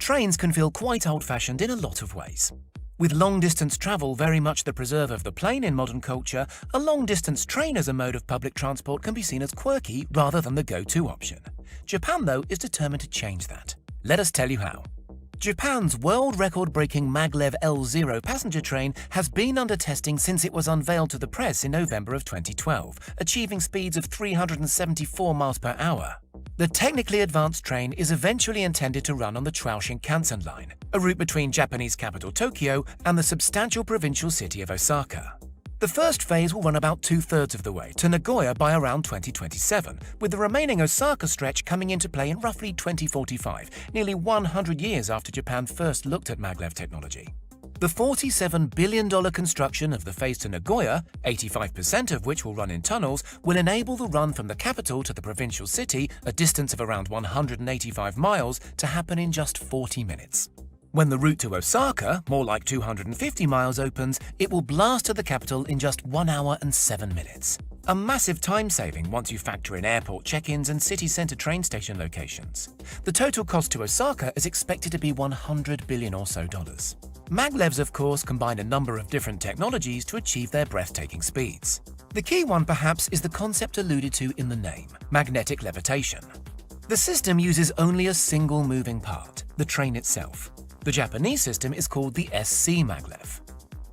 Trains can feel quite old-fashioned in a lot of ways. With long-distance travel very much the preserve of the plane in modern culture, a long-distance train as a mode of public transport can be seen as quirky rather than the go-to option. Japan, though, is determined to change that. Let us tell you how. Japan's world record-breaking Maglev L0 passenger train has been under testing since it was unveiled to the press in November of 2012, achieving speeds of 374 miles per hour. The technically advanced train is eventually intended to run on the Chuo Shinkansen line, a route between Japanese capital Tokyo and the substantial provincial city of Osaka. The first phase will run about two-thirds of the way to Nagoya by around 2027, with the remaining Osaka stretch coming into play in roughly 2045, nearly 100 years after Japan first looked at maglev technology. The $47 billion construction of the phase to Nagoya, 85% of which will run in tunnels, will enable the run from the capital to the provincial city, a distance of around 185 miles, to happen in just 40 minutes. When the route to Osaka, more like 250 miles, opens, it will blast to the capital in just 1 hour and 7 minutes. A massive time saving once you factor in airport check-ins and city centre train station locations. The total cost to Osaka is expected to be $100 billion or so. Maglevs, of course, combine a number of different technologies to achieve their breathtaking speeds. The key one, perhaps, is the concept alluded to in the name, magnetic levitation. The system uses only a single moving part, the train itself. The Japanese system is called the SC maglev.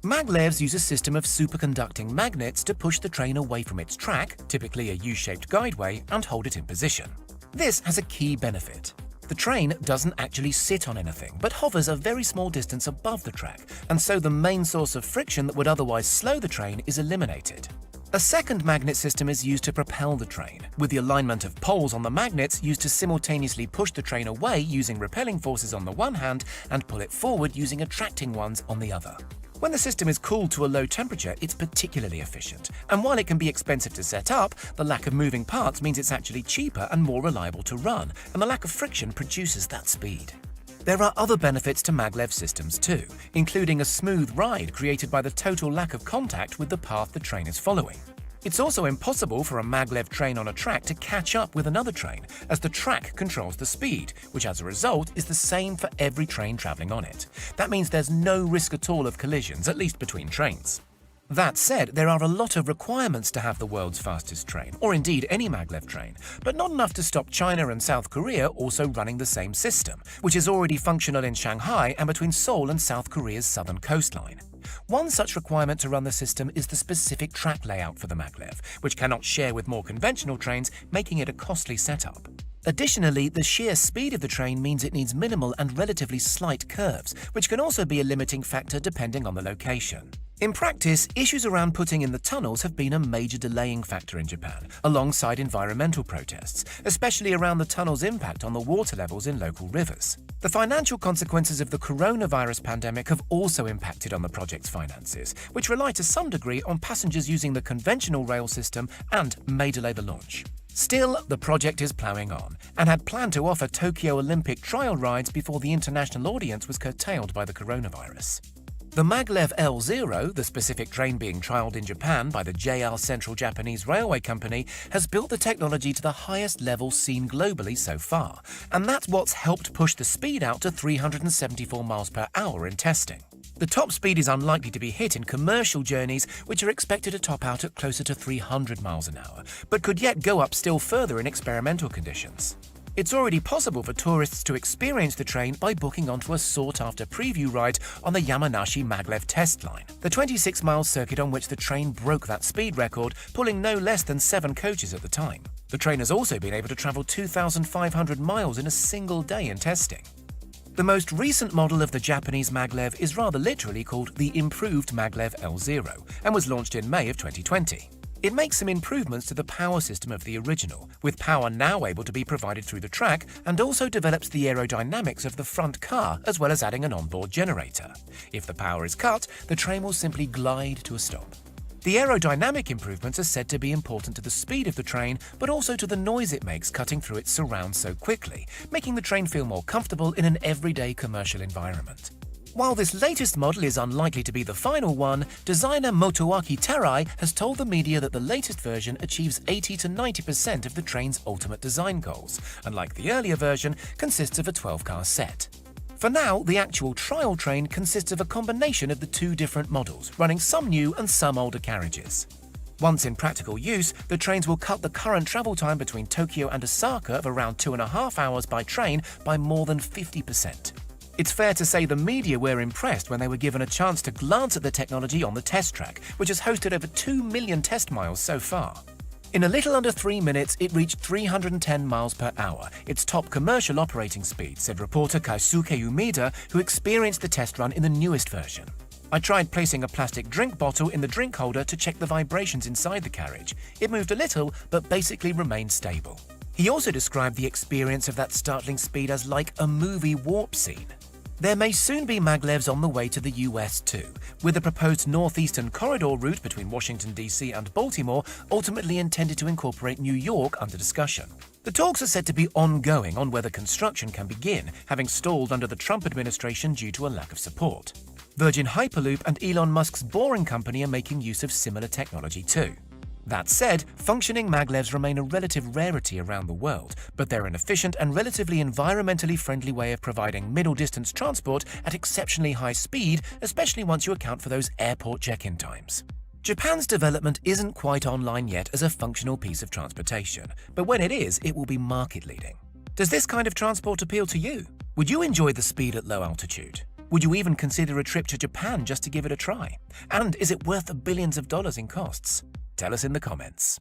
Maglevs use a system of superconducting magnets to push the train away from its track, typically a U-shaped guideway, and hold it in position. This has a key benefit. The train doesn't actually sit on anything, but hovers a very small distance above the track, and so the main source of friction that would otherwise slow the train is eliminated. A second magnet system is used to propel the train, with the alignment of poles on the magnets used to simultaneously push the train away using repelling forces on the one hand and pull it forward using attracting ones on the other. When the system is cooled to a low temperature, it's particularly efficient, and while it can be expensive to set up, the lack of moving parts means it's actually cheaper and more reliable to run, and the lack of friction produces that speed. There are other benefits to maglev systems too, including a smooth ride created by the total lack of contact with the path the train is following. It's also impossible for a maglev train on a track to catch up with another train, as the track controls the speed, which as a result is the same for every train traveling on it. That means there's no risk at all of collisions, at least between trains. That said, there are a lot of requirements to have the world's fastest train, or indeed any maglev train, but not enough to stop China and South Korea also running the same system, which is already functional in Shanghai and between Seoul and South Korea's southern coastline. One such requirement to run the system is the specific track layout for the maglev, which cannot share with more conventional trains, making it a costly setup. Additionally, the sheer speed of the train means it needs minimal and relatively slight curves, which can also be a limiting factor depending on the location. In practice, issues around putting in the tunnels have been a major delaying factor in Japan, alongside environmental protests, especially around the tunnel's impact on the water levels in local rivers. The financial consequences of the coronavirus pandemic have also impacted on the project's finances, which rely to some degree on passengers using the conventional rail system and may delay the launch. Still, the project is ploughing on, and had planned to offer Tokyo Olympic trial rides before the international audience was curtailed by the coronavirus. The Maglev L0, the specific train being trialled in Japan by the JR Central Japanese Railway Company, has built the technology to the highest level seen globally so far, and that's what's helped push the speed out to 374 miles per hour in testing. The top speed is unlikely to be hit in commercial journeys, which are expected to top out at closer to 300 miles an hour, but could yet go up still further in experimental conditions. It's already possible for tourists to experience the train by booking onto a sought-after preview ride on the Yamanashi Maglev test line, the 26-mile circuit on which the train broke that speed record, pulling no less than 7 coaches at the time. The train has also been able to travel 2,500 miles in a single day in testing. The most recent model of the Japanese maglev is rather literally called the Improved Maglev L0 and was launched in May of 2020. It makes some improvements to the power system of the original, with power now able to be provided through the track, and also develops the aerodynamics of the front car as well as adding an onboard generator. If the power is cut, the train will simply glide to a stop. The aerodynamic improvements are said to be important to the speed of the train, but also to the noise it makes cutting through its surrounds so quickly, making the train feel more comfortable in an everyday commercial environment. While this latest model is unlikely to be the final one, designer Motoaki Terai has told the media that the latest version achieves 80 to 90% of the train's ultimate design goals, and like the earlier version, consists of a 12-car set. For now, the actual trial train consists of a combination of the two different models, running some new and some older carriages. Once in practical use, the trains will cut the current travel time between Tokyo and Osaka of around 2.5 hours by train by more than 50%. It's fair to say the media were impressed when they were given a chance to glance at the technology on the test track, which has hosted over 2 million test miles so far. In a little under 3 minutes, it reached 310 miles per hour, its top commercial operating speed, said reporter Kaisuke Umeda, who experienced the test run in the newest version. I tried placing a plastic drink bottle in the drink holder to check the vibrations inside the carriage. It moved a little, but basically remained stable. He also described the experience of that startling speed as like a movie warp scene. There may soon be maglevs on the way to the US too, with the proposed northeastern corridor route between Washington, D.C. and Baltimore ultimately intended to incorporate New York under discussion. The talks are said to be ongoing on whether construction can begin, having stalled under the Trump administration due to a lack of support. Virgin Hyperloop and Elon Musk's Boring Company are making use of similar technology too. That said, functioning maglevs remain a relative rarity around the world, but they're an efficient and relatively environmentally friendly way of providing middle-distance transport at exceptionally high speed, especially once you account for those airport check-in times. Japan's development isn't quite online yet as a functional piece of transportation, but when it is, it will be market-leading. Does this kind of transport appeal to you? Would you enjoy the speed at low altitude? Would you even consider a trip to Japan just to give it a try? And is it worth the billions of dollars in costs? Tell us in the comments.